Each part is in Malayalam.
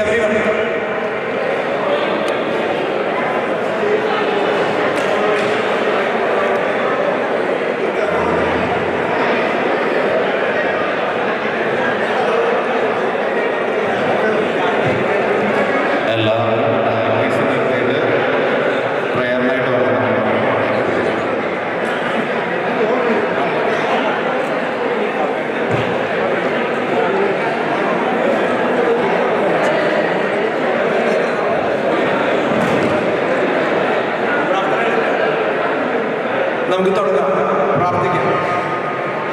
everyone. നമുക്ക് തുടങ്ങാം, പ്രാർത്ഥിക്കാം.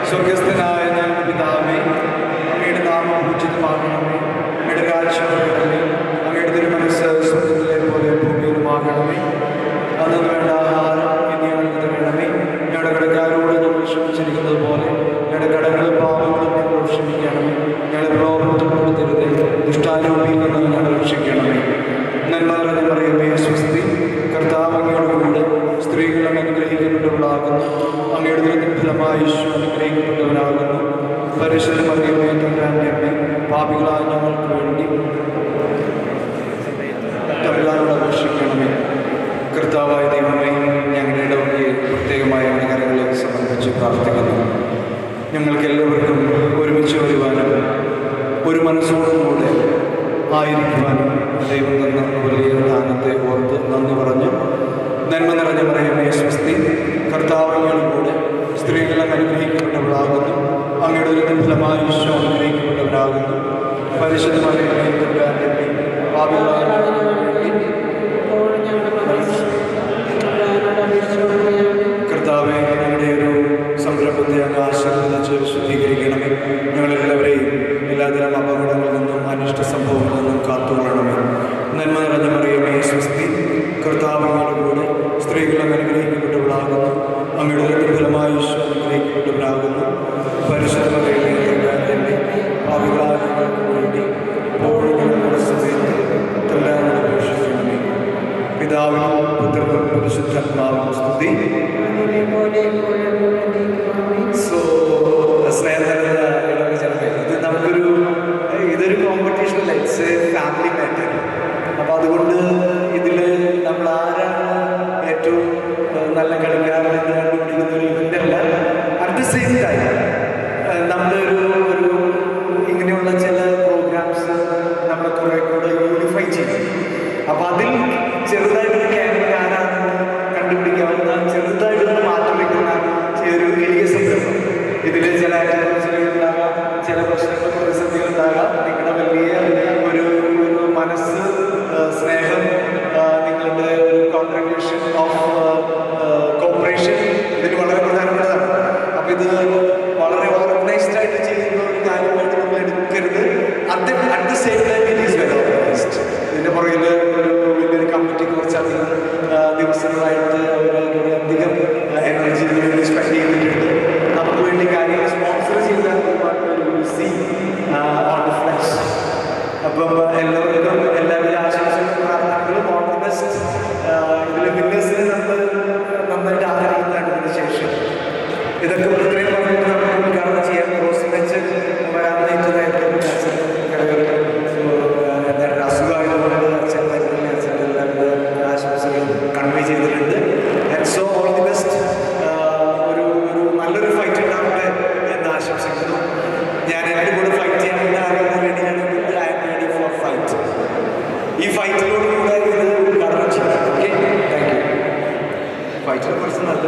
സ്വർഗസ്ഥനായ ഞങ്ങളുടെ പിതാവേ, അങ്ങയുടെ നാമം പൂജിതമാകണമേ, അങ്ങയുടെ രാജ്യം വരണമേ, അങ്ങയുടെ തിരുമനസ്സ് സ്വർഗത്തിലെ പോലെ ഭൂമിയിലുമാകണമേ. അന്ന് വേണ്ട ആഹാരം ഇനി ഞങ്ങൾക്ക് തരണമേ. ഞങ്ങളുടെ കടക്കാരോട് ഞങ്ങൾ ക്ഷമിച്ചിരിക്കുന്നത് പോലെ ഞങ്ങളുടെ കടങ്ങളും പാപങ്ങളും ഞങ്ങൾ ക്ഷമിക്കണമേ. ഞങ്ങളുടെ പ്രലോഭനത്തിൽ പെടുത്തരുതേ, ദുഷ്ടാരൂപിയിൽ നിന്ന് ഞങ്ങൾ രക്ഷിക്കണമേ. നന്മ നിറഞ്ഞ മറിയമേ, സ്വസ്തി, കർത്താവ് അങ്ങയുടെ കൂടെ സ്ത്രീകളും അനുഗ്രഹിക്കപ്പെട്ടവളാകുന്നു. അങ്ങയുടെ ഫലമായി ഈശോ അനുഗ്രഹിക്കപ്പെട്ടവനാകുന്നു. പരിശുദ്ധ മറിയമേ, തമ്പുരാന്റെ അമ്മേ, പാപികളായ ഞങ്ങൾക്ക് വേണ്ടി തമ്പുരാനോട് അപേക്ഷിക്കണമേ. കർത്താവായ ദൈവമേ, ഞങ്ങളുടെ ഇടവകയെ പ്രത്യേകമായ അനുകാരങ്ങളിലേക്ക് സമർപ്പിച്ച് പ്രാർത്ഥിക്കുന്നു. ഞങ്ങൾക്ക് എല്ലാവർക്കും ഒരുമിച്ച് വരുവാനും ഒരു മനസ്സോടുകൂടെ ആയിരിക്കുവാനും ദൈവം തന്ന വലിയ ദാനത്തെ ഓർത്ത് നന്ദി പറഞ്ഞു. നന്മ നിറഞ്ഞ മറിയമേ, സ്വസ്തി, കർത്താവ് അങ്ങയുടെ കൂടെ സ്ത്രീകളെ അനുഗ്രഹിക്കപ്പെട്ടവളാകുന്നു. അങ്ങയുടെ ഒരു ഫലമായി ഈശോ അനുഗ്രഹിക്കപ്പെട്ടവരാകുന്നു. പരിശുദ്ധ മറിയമേ, തമ്പുരാന്റെ അമ്മേ, പാപികളായ കർത്താവേ, ഞങ്ങളുടെ ഒരു സംരംഭത്തെ അങ്ങ് ആശീർവദിച്ച് ശുദ്ധീകരിക്കണമേ. ഞങ്ങളെല്ലാവരെയും എല്ലാതരം അപകടങ്ങളിൽ നിന്നും അനിഷ്ട സംഭവങ്ങളിൽ നിന്നും കാത്തുകൊള്ളണമേ. നന്മ നിറഞ്ഞ മറിയമേ, സ്വസ്തി, കർത്താവ് അങ്ങയുടെ കൂടെ സ്ത്രീകളും അനുഗ്രഹിക്കപ്പെട്ടവളാകുന്നു. അങ്ങയുടെ ഫലമായി ഈശോ അനുഗ്രഹിക്കപ്പെട്ടവരാകുന്നു. പരിശുദ്ധ മറിയമേ, തമ്പുരാന്റെ അമ്മേ, പാപികളായ ഞങ്ങൾക്ക് വേണ്ടി ഇപ്പോഴും ഞങ്ങളുടെ സമയത്ത് തമ്പുരാനോട് അപേക്ഷിക്കണമേ. പിതാവിനും പുത്രനും പരിശുദ്ധാത്മാവിനും സ്തുതി. സോ സ്നേഹത്തിലുള്ള ഇടവക ജനമേ, ഇതൊരു കോമ്പറ്റീഷൻ അല്ല, ഇറ്റ്സ് എ ഫാമിലി മാറ്റർ. അപ്പോൾ അതുകൊണ്ട് ഇതിൽ നമ്മൾ ആരാണ് ഏറ്റവും നല്ല കളിക്കാരെന്ന് കണ്ടുപിടിക്കുന്ന ഒരു ഇവൻ്റ് അല്ല. അറ്റ് ദ സെയിം ടൈം നമ്മുടെ ഒരു ഇങ്ങനെയുള്ള ചില പ്രോഗ്രാംസ് നമ്മളെ കുറേ കൂടെ യൂണിഫൈ ചെയ്യും. അപ്പോൾ അതിൽ ചെറുതായിട്ടൊരു ക്യാമറ ആരാണെന്ന് കണ്ടുപിടിക്കാവുന്ന ചെറുതായിട്ടൊന്ന് മാറ്റം വയ്ക്കുന്ന ഒരു വലിയ സംരംഭം. ഇതിൽ ചില ആലോചനകളുണ്ടാകാം, ചില പ്രശ്നങ്ങൾ, പ്രതിസന്ധികളുണ്ടാകാം. നിങ്ങളുടെ വലിയ ഒരു മനസ്സ്, സ്നേഹം, നിങ്ങളുടെ ഒരു കോൺട്രിബ്യൂഷൻ ഓഫ് കോപ്പറേഷൻ ഇതിന് വളരെ പ്രധാനപ്പെട്ടതാണ്. അപ്പം ഇത് വളരെ ഓർഗനൈസ്ഡ് ആയിട്ട് ചെയ്യുന്ന ഒരു കാര്യമായിട്ട് നമ്മൾ എടുക്കരുത്. At the same time it is very organised. ഇതിൻ്റെ പുറകിൽ ഒരു വലിയൊരു കമ്മിറ്റി കുറച്ചധികം ദിവസങ്ങളായിട്ട് അവർ കുറേയധികം എനർജി വേണ്ടി സ്പെൻഡ് ചെയ്തിട്ടുണ്ട്. നമുക്ക് വേണ്ടി കാര്യങ്ങൾ സ്പോൺസർ ചെയ്താൽ സി ഓൺ ദ ഫ്ലാഷ്. അപ്പം എല്ലാവർക്കും എല്ലാവരും ആശംസകളും പ്രാർത്ഥനകളും ഓൺ ദി ബെസ്റ്റ്. ഇതിലെ വിന്നേഴ്സിനെ നമ്മൾ നന്നായിട്ട് ആദരിക്കുന്നതാണ്. ഇതിന് ശേഷം ഇതൊക്കെ ഇത്രയും പറഞ്ഞിട്ട് നമുക്ക് ഉദ്ഘാടനം ചെയ്യാൻ റോസ് വെച്ച് വരാനായിട്ട് നേരത്തെ എന്താണ് അസുഖമായതുകൊണ്ട് അച്ഛൻ മരുന്നില്ല, അച്ഛൻ്റെ എല്ലാവരുടെ ആശംസകളും കൺവേ ചെയ്തിട്ടുണ്ട്. And so all the best. ഒരു നല്ലൊരു ഫൈറ്റ് ഉണ്ടാവട്ടെ എന്ന് ആശംസിക്കുന്നു. ഞാൻ എൻ്റെ കൂടെ ഫൈറ്റ് ചെയ്യാനുള്ള ആരോഗ്യം വേണ്ടിയാണെങ്കിൽ I am ready for fight. ഈ ഫൈറ്റിലോടുകൂടെ ഇത് ഉദ്ഘാടനം ചെയ്യാം. Okay, thank you. ഫൈറ്റിനെ കുറിച്ച് നല്ല